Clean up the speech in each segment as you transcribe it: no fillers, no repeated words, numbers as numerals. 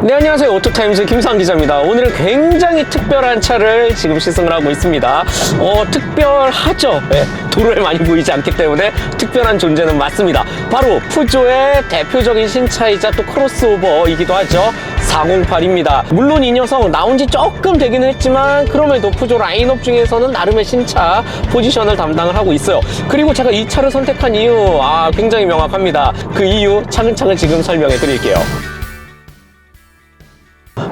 네, 안녕하세요. 오토타임즈 김상 기자입니다. 오늘은 굉장히 특별한 차를 지금 시승을 하고 있습니다. 특별하죠. 네, 도로에 많이 보이지 않기 때문에 특별한 존재는 맞습니다. 바로 푸조의 대표적인 신차이자 또 크로스오버이기도 하죠. 408입니다. 물론 이 녀석 나온 지 조금 되기는 했지만 그럼에도 푸조 라인업 중에서는 나름의 신차 포지션을 담당을 하고 있어요. 그리고 제가 이 차를 선택한 이유 굉장히 명확합니다. 그 이유 차근차근 지금 설명해 드릴게요.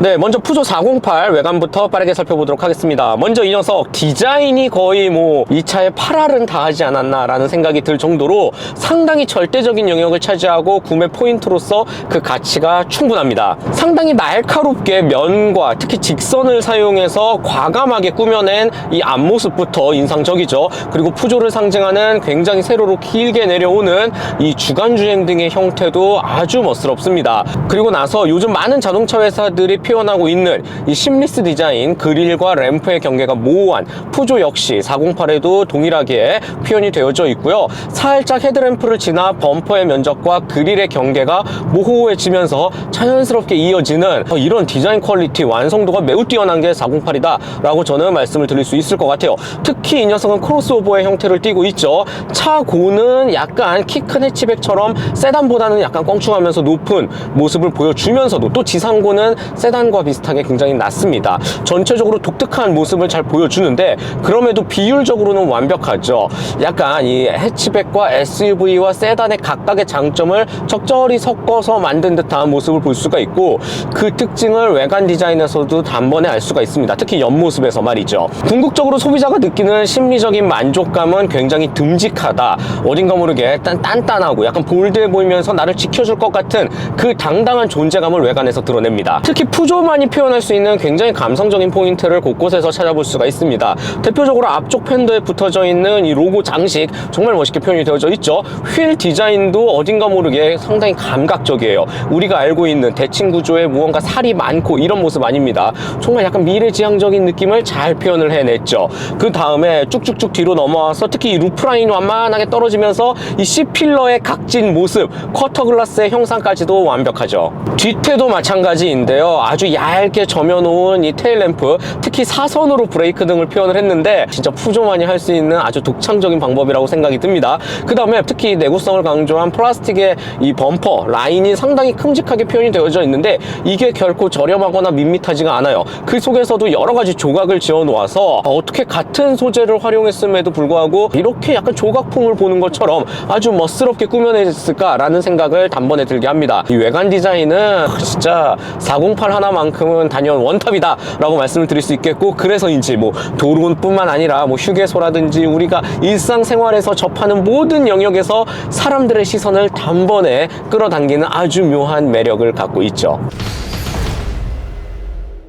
네, 먼저 푸조 408 외관부터 빠르게 살펴보도록 하겠습니다. 먼저 이 녀석 디자인이 거의 이 차의 8할은 다 하지 않았나 라는 생각이 들 정도로 상당히 절대적인 영역을 차지하고 구매 포인트로서 그 가치가 충분합니다. 상당히 날카롭게 면과 특히 직선을 사용해서 과감하게 꾸며낸 이 앞모습부터 인상적이죠. 그리고 푸조를 상징하는 굉장히 세로로 길게 내려오는 이 주간주행 등의 형태도 아주 멋스럽습니다. 그리고 나서 요즘 많은 자동차 회사들이 표현하고 있는 이 심리스 디자인, 그릴과 램프의 경계가 모호한 푸조 역시 408에도 동일하게 표현이 되어져 있고요. 살짝 헤드램프를 지나 범퍼의 면적과 그릴의 경계가 모호해지면서 자연스럽게 이어지는 이런 디자인 퀄리티, 완성도가 매우 뛰어난 게 408이다 라고 저는 말씀을 드릴 수 있을 것 같아요. 특히 이 녀석은 크로스오버의 형태를 띠고 있죠. 차고는 약간 키 큰 해치백처럼 세단보다는 약간 껑충하면서 높은 모습을 보여주면서도 또 지상고는 세단과 비슷하게 굉장히 낮습니다. 전체적으로 독특한 모습을 잘 보여주는데 그럼에도 비율적으로는 완벽하죠. 약간 이 해치백과 SUV와 세단의 각각의 장점을 적절히 섞어서 만든 듯한 모습을 볼 수가 있고 그 특징을 외관 디자인에서도 단번에 알 수가 있습니다. 특히 옆모습에서 말이죠. 궁극적으로 소비자가 느끼는 심리적인 만족감은 굉장히 듬직하다. 어딘가 모르게 단단하고 약간 볼드해 보이면서 나를 지켜줄 것 같은 그 당당한 존재감을 외관에서 드러냅니다. 특히 푸조만이 표현할 수 있는 굉장히 감성적인 포인트를 곳곳에서 찾아볼 수가 있습니다. 대표적으로 앞쪽 팬더에 붙어져 있는 이 로고 장식 정말 멋있게 표현이 되어져 있죠. 휠 디자인도 어딘가 모르게 상당히 감각적이에요. 우리가 알고 있는 대칭 구조에 무언가 살이 많고 이런 모습 아닙니다. 정말 약간 미래지향적인 느낌을 잘 표현을 해냈죠. 그 다음에 쭉쭉쭉 뒤로 넘어와서 특히 이 루프라인이 완만하게 떨어지면서 이 C필러의 각진 모습, 쿼터 글라스의 형상까지도 완벽하죠. 뒤태도 마찬가지인데요. 아주 얇게 점여놓은 이 테일램프, 특히 사선으로 브레이크 등을 표현을 했는데 진짜 푸조만이 할 수 있는 아주 독창적인 방법이라고 생각이 듭니다. 그 다음에 특히 내구성을 강조한 플라스틱의 이 범퍼 라인이 상당히 큼직하게 표현이 되어져 있는데 이게 결코 저렴하거나 밋밋하지가 않아요. 그 속에서도 여러 가지 조각을 지어 놓아서 어떻게 같은 소재를 활용했음에도 불구하고 이렇게 약간 조각품을 보는 것처럼 아주 멋스럽게 꾸며냈을까라는 생각을 단번에 들게 합니다. 이 외관 디자인은 진짜 408 하나만큼은 단연 원탑이다 라고 말씀을 드릴 수 있겠고, 그래서인지 도로뿐만 아니라 휴게소라든지 우리가 일상생활에서 접하는 모든 영역에서 사람들의 시선을 단번에 끌어당기는 아주 묘한 매력을 갖고 있죠.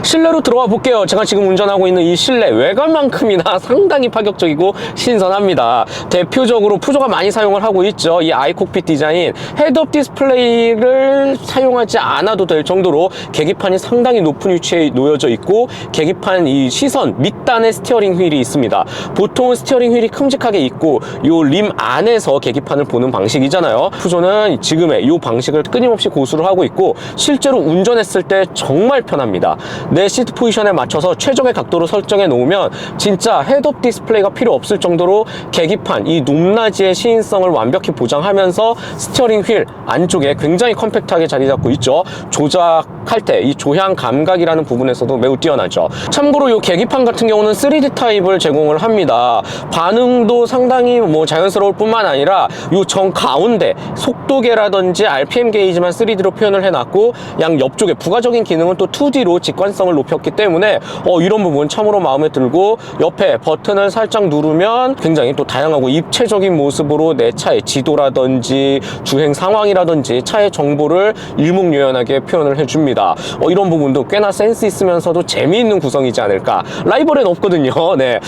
실내로 들어와 볼게요. 제가 지금 운전하고 있는 이 실내 외관만큼이나 상당히 파격적이고 신선합니다. 대표적으로 푸조가 많이 사용을 하고 있죠. 이 아이콕핏 디자인, 헤드업 디스플레이를 사용하지 않아도 될 정도로 계기판이 상당히 높은 위치에 놓여져 있고 계기판 이 시선 밑단에 스티어링 휠이 있습니다. 보통은 스티어링 휠이 큼직하게 있고 요 림 안에서 계기판을 보는 방식이잖아요. 푸조는 지금의 이 방식을 끊임없이 고수를 하고 있고 실제로 운전했을 때 정말 편합니다. 내 시트 포지션에 맞춰서 최적의 각도로 설정해 놓으면 진짜 헤드업 디스플레이가 필요 없을 정도로 계기판 이 높낮이의 시인성을 완벽히 보장하면서 스티어링 휠 안쪽에 굉장히 컴팩트하게 자리 잡고 있죠. 조작할 때 이 조향 감각이라는 부분에서도 매우 뛰어나죠. 참고로 이 계기판 같은 경우는 3D 타입을 제공을 합니다. 반응도 상당히 자연스러울 뿐만 아니라 이 정 가운데 속도계라든지 RPM 게이지만 3D로 표현을 해놨고 양 옆쪽에 부가적인 기능은 또 2D로 직관성을 높였기 때문에 이런 부분 참으로 마음에 들고, 옆에 버튼을 살짝 누르면 굉장히 또 다양하고 입체적인 모습으로 내 차의 지도라든지 주행 상황이라든지 차의 정보를 일목요연하게 표현을 해줍니다. 이런 부분도 꽤나 센스 있으면서도 재미있는 구성이지 않을까. 라이벌엔 없거든요. 네,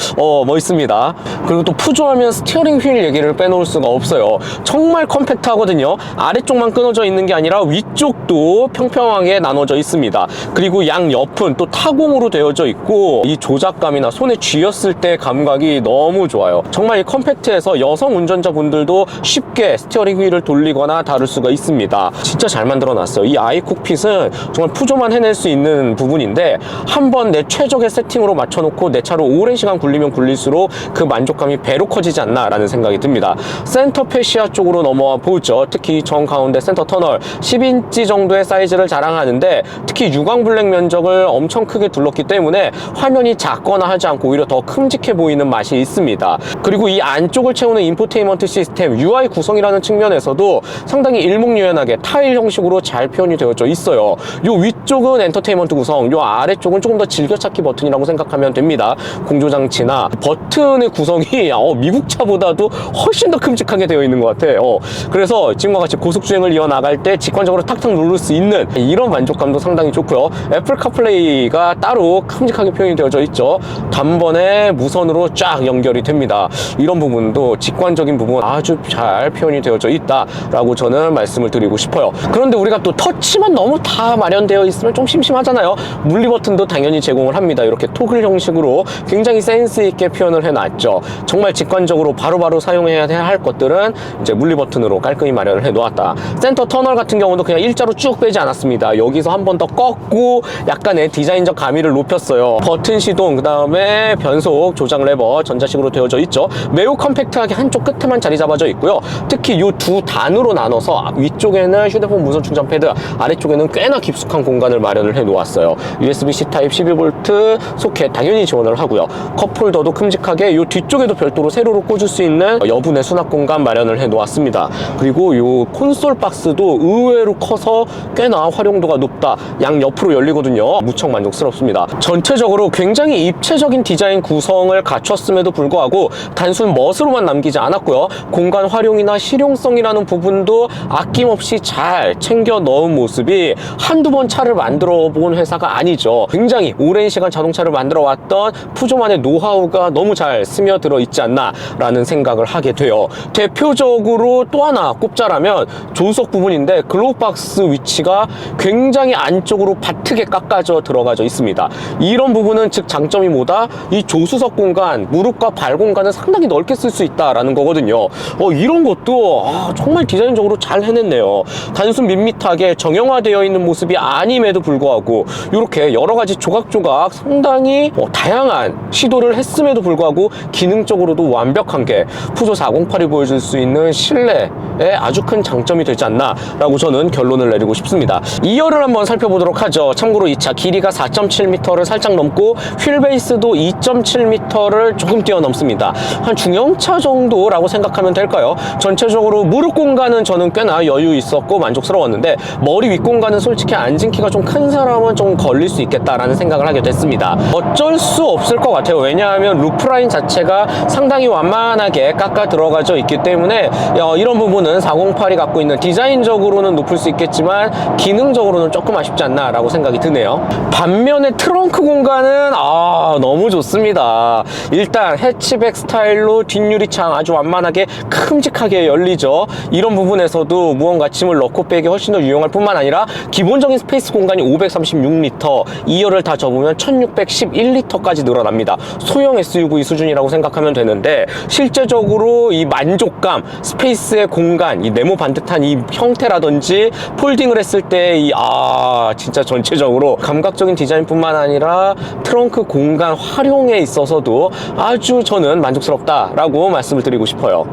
멋있습니다. 그리고 또 푸조하면 스티어링 휠 얘기를 빼놓을 수가 없어요. 정말 컴팩트하거든요. 아래쪽만 끊어져 있는 게 아니라 위쪽도 평평하게 나눠져 있습니다. 그리고 양 옆은 높은 또 타공으로 되어져 있고 이 조작감이나 손에 쥐었을 때 감각이 너무 좋아요. 정말 이 컴팩트해서 여성 운전자분들도 쉽게 스티어링 휠을 돌리거나 다룰 수가 있습니다. 진짜 잘 만들어 놨어요. 이 아이콕핏은 정말 푸조만 해낼 수 있는 부분인데 한번 내 최적의 세팅으로 맞춰놓고 내 차로 오랜 시간 굴리면 굴릴수록 그 만족감이 배로 커지지 않나 라는 생각이 듭니다. 센터 패시아 쪽으로 넘어와 보죠. 특히 정 가운데 센터 터널 10인치 정도의 사이즈를 자랑하는데 특히 유광 블랙 면적을 엄청 크게 둘렀기 때문에 화면이 작거나 하지 않고 오히려 더 큼직해 보이는 맛이 있습니다. 그리고 이 안쪽을 채우는 인포테인먼트 시스템 UI 구성이라는 측면에서도 상당히 일목요연하게 타일 형식으로 잘 표현이 되어져 있어요. 요 위쪽은 엔터테인먼트 구성, 요 아래쪽은 조금 더 즐겨찾기 버튼이라고 생각하면 됩니다. 공조장치나 버튼의 구성이 미국 차보다도 훨씬 더 큼직하게 되어 있는 것 같아요. 그래서 지금과 같이 고속주행을 이어나갈 때 직관적으로 탁탁 누를 수 있는 이런 만족감도 상당히 좋고요. 애플 카플레이가 따로 큼직하게 표현이 되어져 있죠. 단번에 무선으로 쫙 연결이 됩니다. 이런 부분도 직관적인 부분 아주 잘 표현이 되어져 있다라고 저는 말씀을 드리고 싶어요. 그런데 우리가 또 터치만 너무 다 마련되어 있으면 좀 심심하잖아요. 물리 버튼도 당연히 제공을 합니다. 이렇게 토글 형식으로 굉장히 센스 있게 표현을 해놨죠. 정말 직관적으로 바로바로 사용해야 할 것들은 이제 물리 버튼으로 깔끔히 마련을 해 놓았다. 센터 터널 같은 경우도 그냥 일자로 쭉 빼지 않았습니다. 여기서 한 번 더 꺾고 약간의 디자인적 가미를 높였어요. 버튼 시동, 그 다음에 변속, 조작 레버 전자식으로 되어져 있죠. 매우 컴팩트하게 한쪽 끝에만 자리 잡아져 있고요. 특히 이 두 단으로 나눠서 위쪽에는 휴대폰 무선 충전 패드, 아래쪽에는 꽤나 깊숙한 공간을 마련을 해 놓았어요. USB-C 타입 12V 소켓 당연히 지원을 하고요. 컵홀더도 큼직하게 이 뒤쪽에도 별도로 세로로 꽂을 수 있는 여분의 수납 공간 마련을 해 놓았습니다. 그리고 이 콘솔 박스도 의외로 커서 꽤나 활용도가 높다. 양 옆으로 열리거든요. 무척 만족스럽습니다. 전체적으로 굉장히 입체적인 디자인 구성을 갖췄음에도 불구하고 단순 멋으로만 남기지 않았고요. 공간 활용이나 실용성이라는 부분도 아낌없이 잘 챙겨 넣은 모습이 한두 번 차를 만들어 본 회사가 아니죠. 굉장히 오랜 시간 자동차를 만들어 왔던 푸조만의 노하우가 너무 잘 스며들어 있지 않나 라는 생각을 하게 돼요. 대표적으로 또 하나 꼽자라면 조수석 부분인데 글로우박스 위치가 굉장히 안쪽으로 바트게 깎아져 들어가져 있습니다. 이런 부분은 즉 장점이 뭐다? 이 조수석 공간, 무릎과 발 공간을 상당히 넓게 쓸 수 있다라는 거거든요. 이런 것도 정말 디자인적으로 잘 해냈네요. 단순 밋밋하게 정형화되어 있는 모습이 아님에도 불구하고 이렇게 여러 가지 조각조각 상당히 다양한 시도를 했음에도 불구하고 기능적으로도 완벽한 게 푸조 408이 보여줄 수 있는 신뢰에 아주 큰 장점이 되지 않나 라고 저는 결론을 내리고 싶습니다. 2열을 한번 살펴보도록 하죠. 참고로 이 차 길이가 4.7m를 살짝 넘고 휠베이스도 2.7m를 조금 뛰어넘습니다. 한 중형차 정도라고 생각하면 될까요? 전체적으로 무릎 공간은 저는 꽤나 여유 있었고 만족스러웠는데 머리 윗 공간은 솔직히 앉은 키가 좀 큰 사람은 좀 걸릴 수 있겠다라는 생각을 하게 됐습니다. 어쩔 수 없을 것 같아요. 왜냐하면 루프라인 자체가 상당히 완만하게 깎아 들어가져 있기 때문에 이런 부분은 408이 갖고 있는 디자인적으로는 높을 수 있겠지만 기능적으로는 조금 아쉽지 않나 라고 생각이 드네요. 반면에 트렁크 공간은 너무 좋습니다. 일단 해치백 스타일로 뒷유리창 아주 완만하게 큼직하게 열리죠. 이런 부분에서도 무언가 짐을 넣고 빼기 훨씬 더 유용할 뿐만 아니라 기본적인 스페이스 공간이 536L, 2열을 다 접으면 1611L까지 늘어납니다. 소형 SUV 수준이라고 생각하면 되는데 실제적으로 이 만족감, 스페이스의 공간, 이 네모 반듯한 이 형태라든지 폴딩을 했을 때 진짜 전체적으로 감각적인 디자인뿐만 아니라 트렁크 공간 활용에 있어서도 아주 저는 만족스럽다라고 말씀을 드리고 싶어요.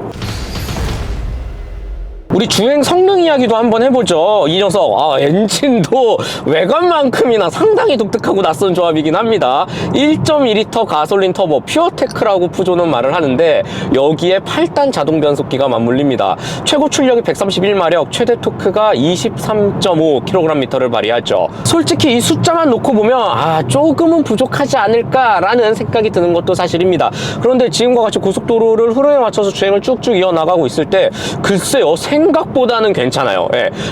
우리 주행 성능 이야기도 한번 해보죠. 이 녀석 엔진도 외관만큼이나 상당히 독특하고 낯선 조합이긴 합니다. 1.2L 가솔린 터보 퓨어테크라고 푸조는 말을 하는데 여기에 8단 자동 변속기가 맞물립니다. 최고 출력이 131마력, 최대 토크가 23.5kgm를 발휘하죠. 솔직히 이 숫자만 놓고 보면 조금은 부족하지 않을까라는 생각이 드는 것도 사실입니다. 그런데 지금과 같이 고속도로를 흐름에 맞춰서 주행을 쭉쭉 이어나가고 있을 때 글쎄요, 생각보다는 괜찮아요.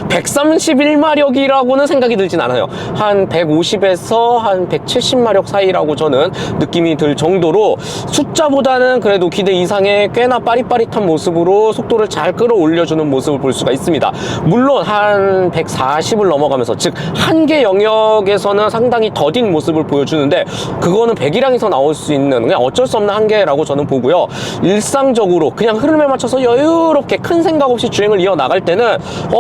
131마력이라고는 생각이 들진 않아요. 한 150에서 한 170마력 사이라고 저는 느낌이 들 정도로 숫자보다는 그래도 기대 이상의 꽤나 빠릿빠릿한 모습으로 속도를 잘 끌어올려주는 모습을 볼 수가 있습니다. 물론 한 140을 넘어가면서, 즉 한계 영역에서는 상당히 더딘 모습을 보여주는데, 그거는 배기량에서 나올 수 있는 그냥 어쩔 수 없는 한계라고 저는 보고요. 일상적으로 그냥 흐름에 맞춰서 여유롭게 큰 생각 없이 주행을 이어나갈 때는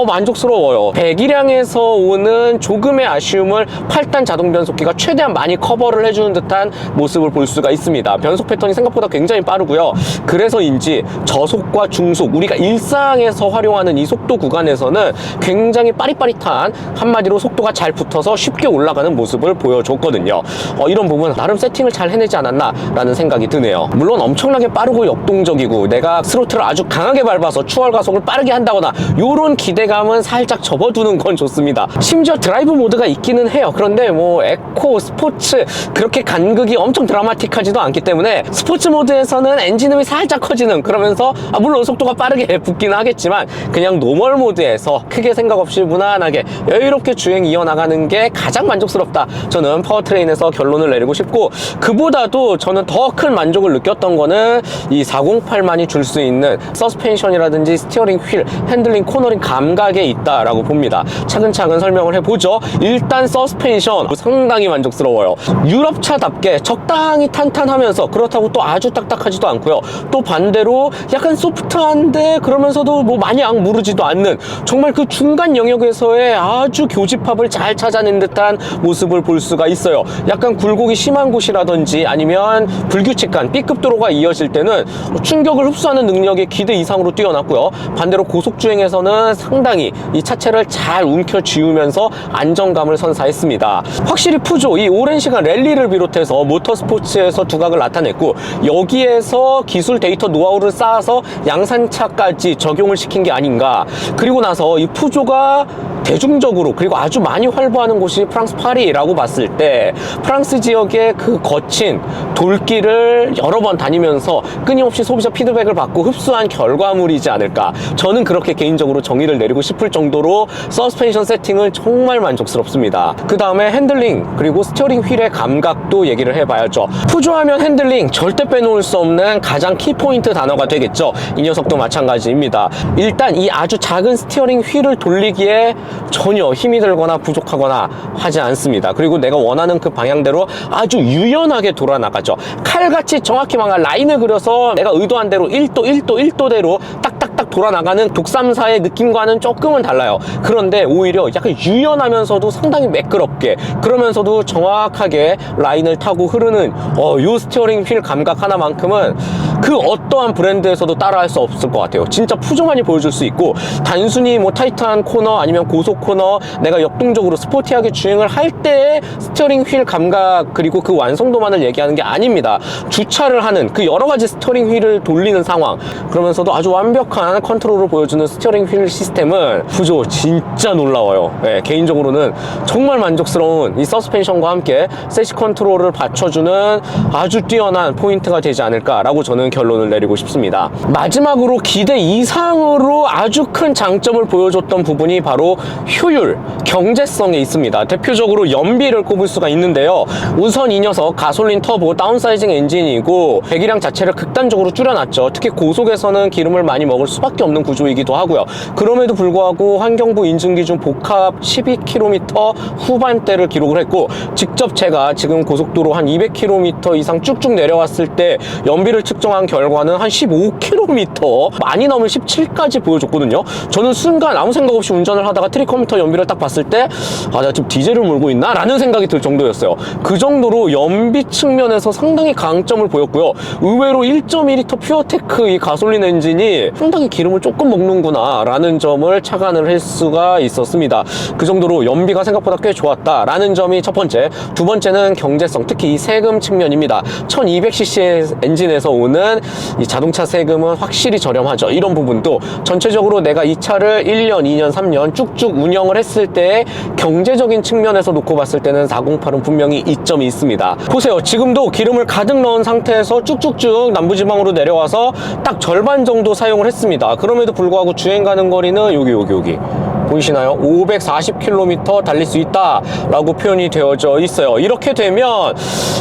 만족스러워요. 배기량에서 오는 조금의 아쉬움을 8단 자동 변속기가 최대한 많이 커버를 해주는 듯한 모습을 볼 수가 있습니다. 변속 패턴이 생각보다 굉장히 빠르고요. 그래서인지 저속과 중속, 우리가 일상에서 활용하는 이 속도 구간에서는 굉장히 빠릿빠릿한, 한마디로 속도가 잘 붙어서 쉽게 올라가는 모습을 보여줬거든요. 이런 부분 나름 세팅을 잘 해내지 않았나 라는 생각이 드네요. 물론 엄청나게 빠르고 역동적이고 내가 스로틀을 아주 강하게 밟아서 추월 가속을 빠르게 한다거나 요런 기대감은 살짝 접어두는 건 좋습니다. 심지어 드라이브 모드가 있기는 해요. 그런데 뭐 에코, 스포츠 그렇게 간극이 엄청 드라마틱하지도 않기 때문에 스포츠 모드에서는 엔진음이 살짝 커지는, 그러면서 물론 속도가 빠르게 붙기는 하겠지만 그냥 노멀 모드에서 크게 생각 없이 무난하게 여유롭게 주행 이어나가는 게 가장 만족스럽다, 저는 파워트레인에서 결론을 내리고 싶고, 그보다도 저는 더 큰 만족을 느꼈던 거는 이 408만이 줄 수 있는 서스펜션이라든지 스티어링 휠, 핸들링, 코너링 감각에 있다라고 봅니다. 차근차근 설명을 해보죠. 일단 서스펜션 상당히 만족스러워요. 유럽차답게 적당히 탄탄하면서 그렇다고 또 아주 딱딱하지도 않고요. 또 반대로 약간 소프트한데 그러면서도 뭐 마냥 무르지도 않는, 정말 그 중간 영역에서의 아주 교집합을 잘 찾아낸 듯한 모습을 볼 수가 있어요. 약간 굴곡이 심한 곳이라든지 아니면 불규칙한 B급 도로가 이어질 때는 충격을 흡수하는 능력이 기대 이상으로 뛰어났고요. 반대로 고속주행에서는 상당히 이 차체를 잘 움켜쥐우면서 안정감을 선사했습니다. 확실히 푸조, 이 오랜 시간 랠리를 비롯해서 모터스포츠에서 두각을 나타냈고, 여기에서 기술 데이터 노하우를 쌓아서 양산차까지 적용을 시킨 게 아닌가. 그리고 나서 이 푸조가 대중적으로 그리고 아주 많이 활보하는 곳이 프랑스 파리라고 봤을 때, 프랑스 지역의 그 거친 돌길을 여러 번 다니면서 끊임없이 소비자 피드백을 받고 흡수한 결과물이지 않을까, 저는 그렇게 개인적으로 정의를 내리고 싶을 정도로 서스펜션 세팅을 정말 만족스럽습니다. 그 다음에 핸들링 그리고 스티어링 휠의 감각도 얘기를 해봐야죠. 푸조하면 핸들링, 절대 빼놓을 수 없는 가장 키포인트 단어가 되겠죠. 이 녀석도 마찬가지입니다. 일단 이 아주 작은 스티어링 휠을 돌리기에 전혀 힘이 들거나 부족하거나 하지 않습니다. 그리고 내가 원하는 그 방향대로 아주 유연하게 돌아나가죠. 칼같이 정확히 막 라인을 그려서 내가 의도한 대로 1도 1도 1도대로 딱딱딱 돌아나가는 독삼사의 느낌과는 조금은 달라요. 그런데 오히려 약간 유연하면서도 상당히 매끄럽게, 그러면서도 정확하게 라인을 타고 흐르는 요 스티어링 휠 감각 하나만큼은 그 어떠한 브랜드에서도 따라할 수 없을 것 같아요. 진짜 푸조만이 보여줄 수 있고, 단순히 뭐 타이트한 코너 아니면 고속 코너, 내가 역동적으로 스포티하게 주행을 할 때의 스티어링 휠 감각 그리고 그 완성도만을 얘기하는 게 아닙니다. 주차를 하는 그 여러 가지 스티어링 휠을 돌리는 상황, 그러면서도 아주 완벽한 컨트롤을 보여주는 스티어링 휠 시스템은 푸조 진짜 놀라워요. 개인적으로는 정말 만족스러운 이 서스펜션과 함께 세시 컨트롤을 받쳐주는 아주 뛰어난 포인트가 되지 않을까라고 저는 결론을 내리고 싶습니다. 마지막으로 기대 이상으로 아주 큰 장점을 보여줬던 부분이 바로 효율, 경제성에 있습니다. 대표적으로 연비를 꼽을 수가 있는데요. 우선 이 녀석 가솔린 터보 다운사이징 엔진이고 배기량 자체를 극단적으로 줄여놨죠. 특히 고속에서는 기름을 많이 먹을 수밖에 없는 구조이기도 하고요. 그럼에도 불구하고 환경부 인증기준 복합 12km 후반대를 기록을 했고, 직접 제가 지금 고속도로 한 200km 이상 쭉쭉 내려왔을 때 연비를 측정한 결과는 한 15km, 많이 넘으면 17까지 보여줬거든요. 저는 순간 아무 생각 없이 운전을 하다가 트리커미터 연비를 딱 봤을 때 나 지금 디젤을 몰고 있나? 라는 생각이 들 정도였어요. 그 정도로 연비 측면에서 상당히 강점을 보였고요. 의외로 1.2L 퓨어테크 이 가솔린 엔진이 상당히 기름을 조금 먹는구나 라는 점을 착안을 할 수가 있었습니다. 그 정도로 연비가 생각보다 꽤 좋았다 라는 점이 첫 번째. 두 번째는 경제성, 특히 이 세금 측면입니다. 1200cc 엔진에서 오는 이 자동차 세금은 확실히 저렴하죠. 이런 부분도 전체적으로 내가 이 차를 1년, 2년, 3년 쭉쭉 운영을 했을 때 경제적인 측면에서 놓고 봤을 때는 408은 분명히 이점이 있습니다. 보세요. 지금도 기름을 가득 넣은 상태에서 쭉쭉쭉 남부지방으로 내려와서 딱 절반 정도 사용을 했습니다. 그럼에도 불구하고 주행 가는 거리는 여기 보이시나요? 540km 달릴 수 있다 라고 표현이 되어져 있어요. 이렇게 되면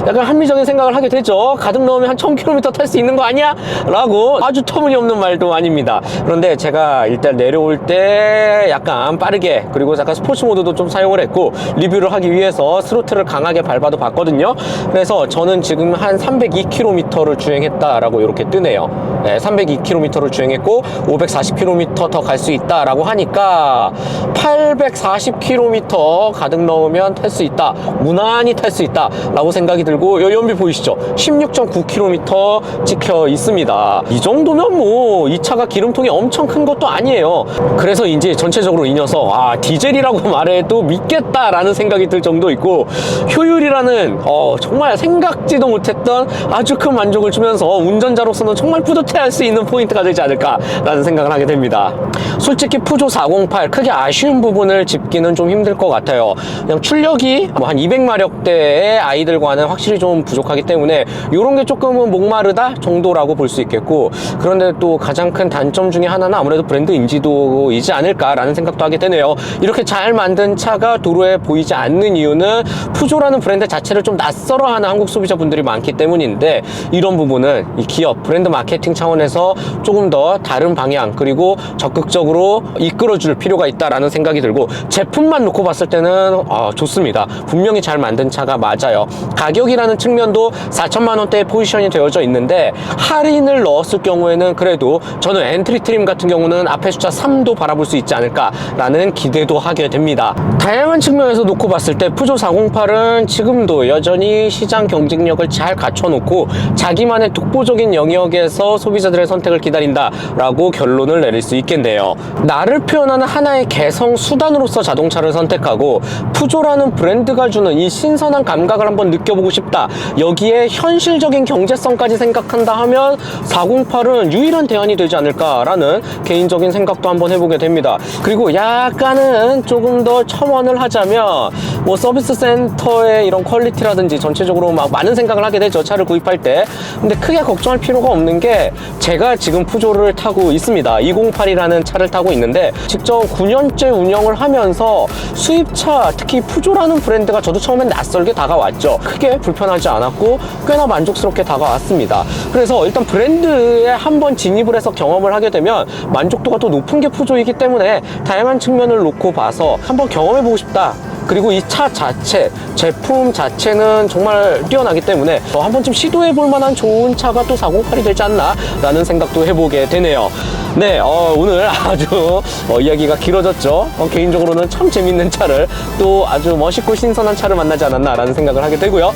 약간 합리적인 생각을 하게 되죠. 가득 넣으면 한 1000km 탈 수 있는 거 아니야? 라고 아주 터무니없는 말도 아닙니다. 그런데 제가 일단 내려올 때 약간 빠르게, 그리고 약간 스포츠 모드도 좀 사용을 했고, 리뷰를 하기 위해서 스로틀을 강하게 밟아도 봤거든요. 그래서 저는 지금 한 302km를 주행했다라고 이렇게 뜨네요. 네, 302km를 주행했고 540km 더 갈 수 있다라고 하니까 840km 가득 넣으면 탈 수 있다, 무난히 탈 수 있다 라고 생각이 들고, 연비 보이시죠? 16.9km 찍혀 있습니다. 이 정도면 뭐 이 차가 기름통이 엄청 큰 것도 아니에요. 그래서 이제 전체적으로 이 녀석 디젤이라고 말해도 믿겠다라는 생각이 들 정도 있고, 효율이라는 정말 생각지도 못했던 아주 큰 만족을 주면서 운전자로서는 정말 뿌듯해할 수 있는 포인트가 되지 않을까라는 생각을 하게 됩니다. 솔직히 푸조 408 크게 아쉬운 부분을 짚기는 좀 힘들 것 같아요. 그냥 출력이 한 200마력대의 아이들과는 확실히 좀 부족하기 때문에 이런 게 조금은 목마르다 정도라고 볼 수 있겠고, 그런데 또 가장 큰 단점 중에 하나는 아무래도 브랜드 인지도이지 않을까라는 생각도 하게 되네요. 이렇게 잘 만든 차가 도로에 보이지 않는 이유는 푸조라는 브랜드 자체를 좀 낯설어하는 한국 소비자분들이 많기 때문인데, 이런 부분은 이 기업 브랜드 마케팅 차원에서 조금 더 다른 방향, 그리고 적극적으로 이끌어줄 필요가 있다라는 생각이 들고, 제품만 놓고 봤을 때는 좋습니다. 분명히 잘 만든 차가 맞아요. 가격이라는 측면도 4천만 원대에 포지션이 되어져 있는데, 할인을 넣었을 경우에는 그래도 저는 엔트리 트림 같은 경우는 앞에 숫자 3도 바라볼 수 있지 않을까라는 기대도 하게 됩니다. 다양한 측면에서 놓고 봤을 때 푸조 408은 지금도 여전히 시장 경쟁력을 잘 갖춰놓고 자기만의 독보적인 영역에서 소비자들의 선택을 기다린다라고 결론을 내릴 수 있겠네요. 나를 표현하는 하나의 개성 수단으로서 자동차를 선택하고 푸조라는 브랜드가 주는 이 신선한 감각을 한번 느껴보고 싶다, 여기에 현실적인 경제성까지 생각한다 하면 408은 유일한 대안이 되지 않을까라는 개인적인 생각도 한번 해보게 됩니다. 그리고 약간은 조금 더 첨언을 하자면, 뭐 서비스 센터의 이런 퀄리티라든지 전체적으로 막 많은 생각을 하게 되죠, 차를 구입할 때. 근데 크게 걱정할 필요가 없는 게, 제가 지금 푸조를 타고 있습니다. 208이라는 차를 타고 있는데 직접 9년째 운영을 하면서 수입차, 특히 푸조라는 브랜드가 저도 처음엔 낯설게 다가왔죠. 크게 불편하지 않았고 꽤나 만족스럽게 다가왔습니다. 그래서 일단 브랜드에 한번 진입을 해서 경험을 하게 되면 만족도가 더 높은 게 푸조이기 때문에 다양한 측면을 놓고 봐서 한번 경험해보고 싶다. 그리고 이 차 자체, 제품 자체는 정말 뛰어나기 때문에 한 번쯤 시도해볼 만한 좋은 차가 또 408이 되지 않나 라는 생각도 해보게 되네요. 네, 오늘 아주 이야기가 길어졌죠. 개인적으로는 참 재밌는 차를, 또 아주 멋있고 신선한 차를 만나지 않았나 라는 생각을 하게 되고요.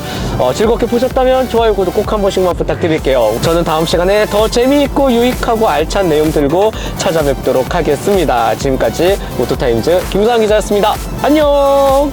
즐겁게 보셨다면 좋아요, 구독 꼭 한 번씩만 부탁드릴게요. 저는 다음 시간에 더 재미있고 유익하고 알찬 내용 들고 찾아뵙도록 하겠습니다. 지금까지 오토타임즈 김수환 기자였습니다. 안녕.